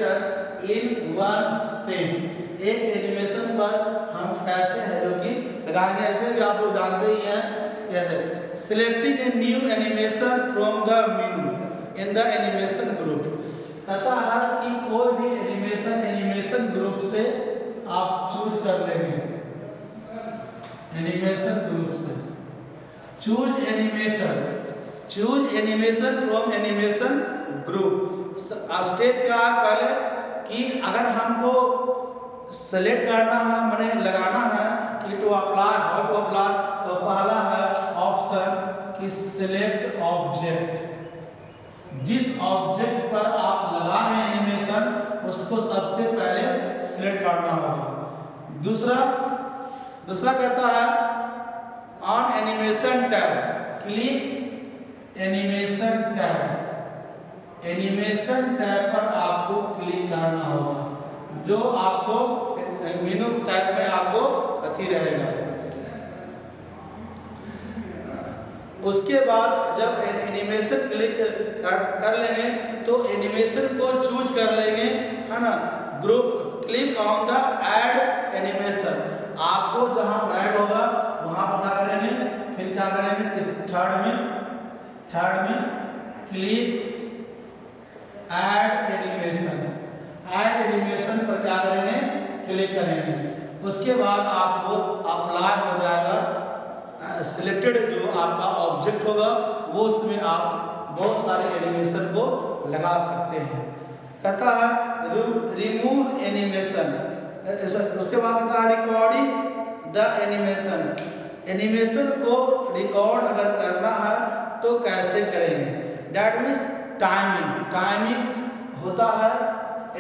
Animation in one same, एक animation पर हम कैसे है जो कि लगाएंगे। ऐसे भी आप लोग जानते ही हैं कैसे selecting a new animation from the menu in the animation group. कहता है कि कोई भी एनिमेशन ग्रुप से आप चूज कर लेंगे, एनिमेशन ग्रुप से choose animation from animation group. Step क्या है पहले कि अगर हमको सेलेक्ट करना है माने लगाना है कि to apply, how to apply, तो पहला है ऑप्शन कि सिलेक्ट ऑब्जेक्ट। जिस ऑब्जेक्ट पर आप लगा रहे हैं एनिमेशन उसको सबसे पहले सिलेक्ट करना होगा। दूसरा कहता है on animation tab, click animation tab. Animation tab पर आपको क्लिक करना होगा, जो आपको मेनू टैब में आपको अति रहेगा। उसके बाद जब एनिमेशन क्लिक कर लेंगे तो एनिमेशन को चूज कर लेंगे, है ना। Group click on the add animation, आपको जहां ऐड होगा वहां पर क्या करेंगे, फिर क्या करेंगे थर्ड में click add animation. Add animation पर क्या करेंगे, क्लिक करेंगे। उसके बाद आपको अप्लाई हो जाएगा, सिलेक्टेड जो आपका ऑब्जेक्ट होगा वो उसमें आप बहुत सारे एनिमेशन को लगा सकते हैं। कहता है रिमूव एनिमेशन। उसके बाद कहता है रिकॉर्डिंग द एनिमेशन। एनिमेशन को रिकॉर्ड अगर करना है तो कैसे करेंगे, डैट मीन्स टाइमिंग होता है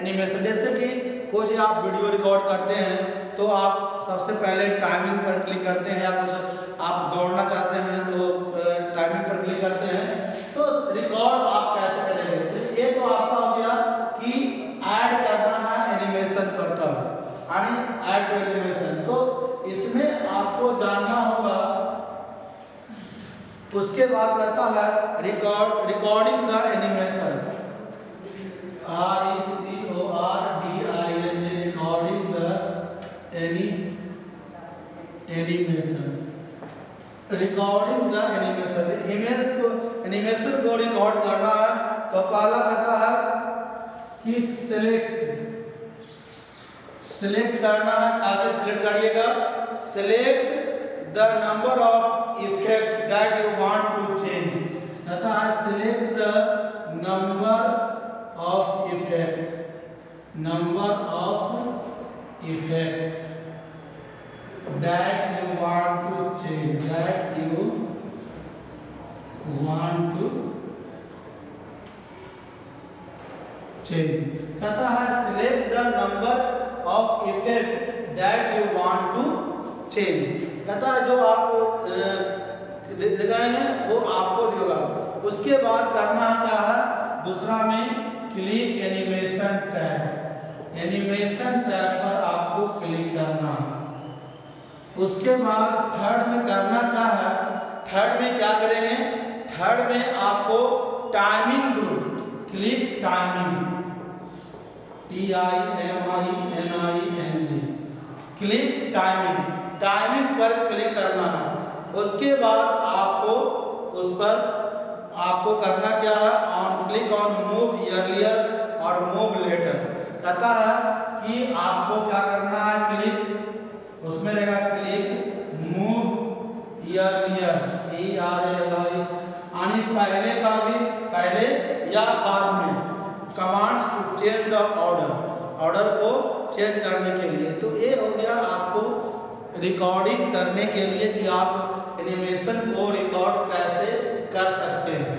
एनिमेशन। जैसे कि कुछ आप वीडियो रिकॉर्ड करते हैं तो आप सबसे पहले टाइमिंग पर क्लिक करते हैं, या कुछ आप दौड़ना चाहते हैं तो टाइमिंग पर क्लिक करते हैं। तो रिकॉर्ड आप कैसे करेंगे, तो ये तो आपका हो गया कि ऐड करना है एनिमेशन पर, तब यानी ऐड टू एनिमेशन, तो इसमें आपको जानना होगा। उसके बाद कहता है recording the animation, RECORDING, recording the animation. Recording the animation को रिकॉर्ड करना है तो पहला कहता है कि सिलेक्ट करना है। कैसे सिलेक्ट करिएगा, select the number of effect that you want to change. कहता है select the number of effect that you want to change, कहता है select the number of effect that you want to change. कहता है जो आप लगाएंगे वो आपको देगा। उसके बाद करना क्या है, दूसरा में click animation tab. Animation tab पर आपको क्लिक करना है। उसके बाद थर्ड में करना क्या है, थर्ड में क्या करेंगे, थर्ड में आपको timing group, click timing, TIMINING, click timing पर क्लिक करना है। उसके बाद आपको उस पर आपको करना क्या है, क्लिक ऑन मूव अर्लियर और मूव लेटर। कहता है कि आपको क्या करना है, क्लिक उसमें रहेगा क्लिक मूव अर्लियर, ERLI, यानी पहले का भी पहले या बाद में, commands to change the order को चेंज करने के लिए। तो ये हो गया आपको रिकॉर्डिंग करने के लिए कि आप एनिमेशन को रिकॉर्ड कैसे कर सकते हैं।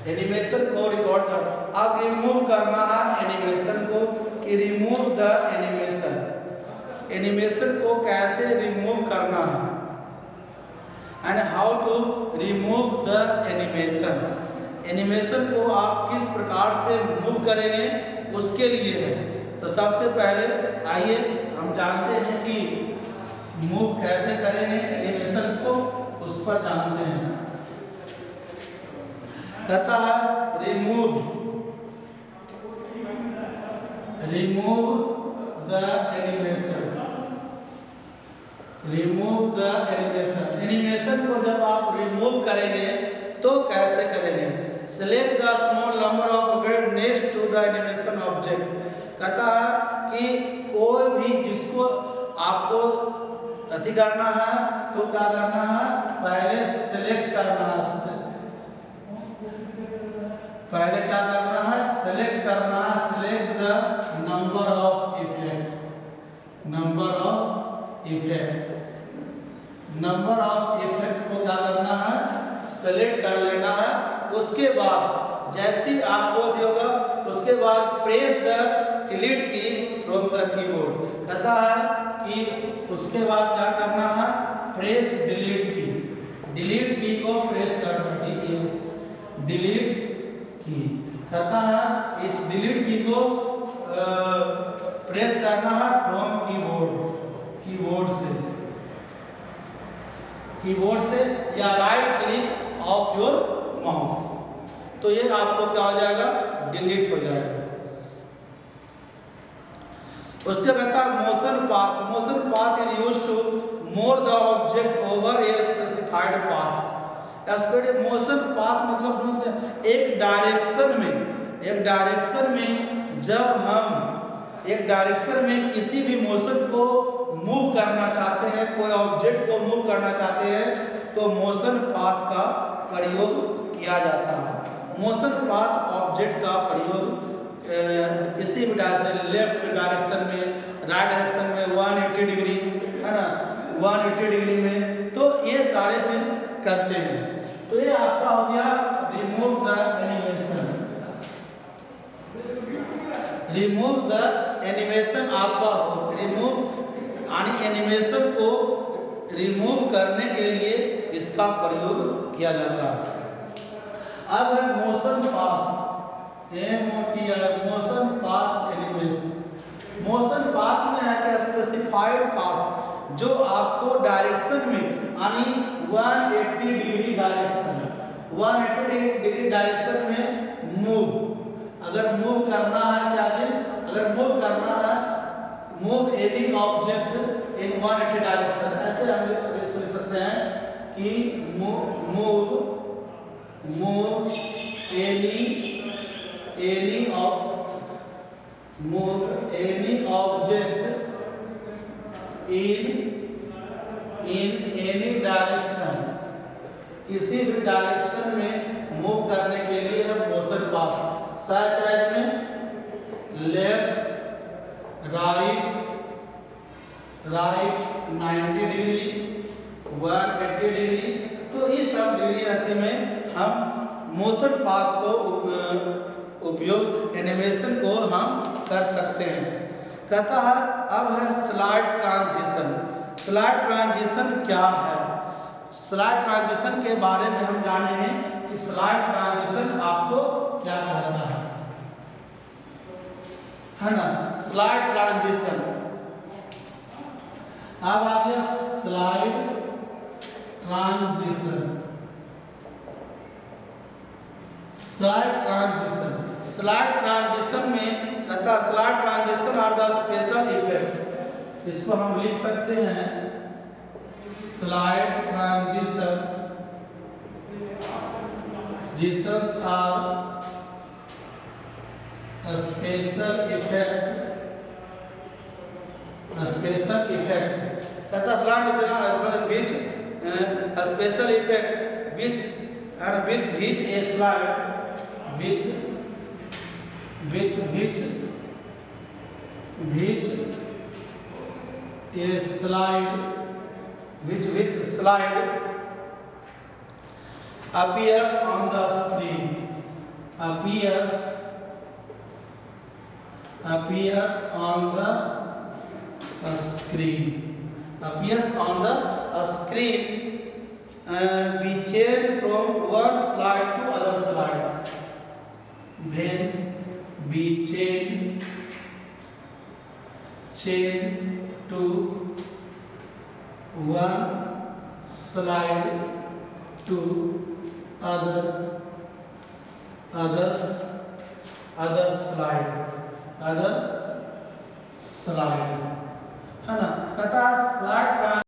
एनिमेशन को रिकॉर्ड कर, अब रिमूव करना है एनिमेशन को कि रिमूव द एनिमेशन। एनिमेशन को कैसे रिमूव करना है and how to remove the animation. Animation को आप किस प्रकार से मूव करेंगे उसके लिए है। तो सबसे पहले आइए हम जानते हैं कि मूव कैसे करेंगे एनिमेशन को, उस पर जानते हैं। कहता है remove remove the animation. Remove the animation, animation को जब आप रिमूव करेंगे तो कैसे करेंगे? Select the small number of object next to the animation object. कहता है कि कोई भी जिसको आपको अति करना है तो क्या करना है? पहले सेलेक्ट करना है। पहले क्या करना है? सेलेक्ट करना है। Select the number of effect. Number of effect, number of effect को क्या करना है? सेलेक्ट कर लेना है। उसके बाद जैसे ही आपको दिया उसके बाद प्रेस द डिलीट की फ्रॉम द कीबोर्ड। कहता है कि उसके बाद क्या करना है? प्रेस डिलीट की। डिलीट की को प्रेस करना है। डिलीट की कहता है इस डिलीट की को प्रेस करना है फ्रॉम कीबोर्ड। कीबोर्ड से या right click of your mouse. तो ये आपको क्या हो जाएगा? डिलीट हो जाएगा। उसके कहता है motion path. Motion path is used to move the object over a specified path. Motion path मतलब समझते हैं एक डायरेक्शन में जब हम एक डायरेक्शन में किसी भी मोशन को मूव करना चाहते हैं, कोई ऑब्जेक्ट को मूव करना चाहते हैं तो मोशन पाथ का प्रयोग किया जाता है। मोशन पाथ ऑब्जेक्ट का प्रयोग किसी भी डायरेक्शन, लेफ्ट डायरेक्शन में, राइट डायरेक्शन में 180 डिग्री है ना, 180 डिग्री में, तो ये सारे चीज करते हैं। तो ये आपका हो गया remove the animation. Remove the animation आपका रिमूव यानी एनिमेशन को रिमूव करने के लिए इसका प्रयोग किया जाता है। अब है motion path, motion path animation. Motion path में है कि स्पेसिफाइड पाथ जो आपको डायरेक्शन में यानी 180 डिग्री डायरेक्शन, 180 डिग्री डायरेक्शन में मूव, अगर मूव करना है क्या चीज? अगर मूव करना है move any object in 180 direction, ऐसे हम लोग सोच सकते हैं कि move any object in any direction, किसी भी डायरेक्शन में मूव करने के लिए हम मोशन पाथ सच एज में लेफ्ट, राइट 90 डिग्री, 180 डिग्री, तो इस सब डिग्री में हम मोशन पाथ को उपयोग एनिमेशन को हम कर सकते हैं। कहता है अब है स्लाइड ट्रांजिशन। स्लाइड ट्रांजिशन क्या है? स्लाइड ट्रांजिशन के बारे में हम जानेंगे कि स्लाइड ट्रांजिशन आपको क्या कहता है ना। स्लाइड ट्रांजिशन अब आ गया स्लाइड ट्रांजिशन। स्लाइड ट्रांजिशन में कहता है slide transition are the special effect. इसको हम लिख सकते हैं slide transition are special effect कहता slide special effect with which a slide with which a slide appears on the screen, appears on the screen be changed from one slide to other slide, when be changed to one slide to other slide slide, है ना। कहता है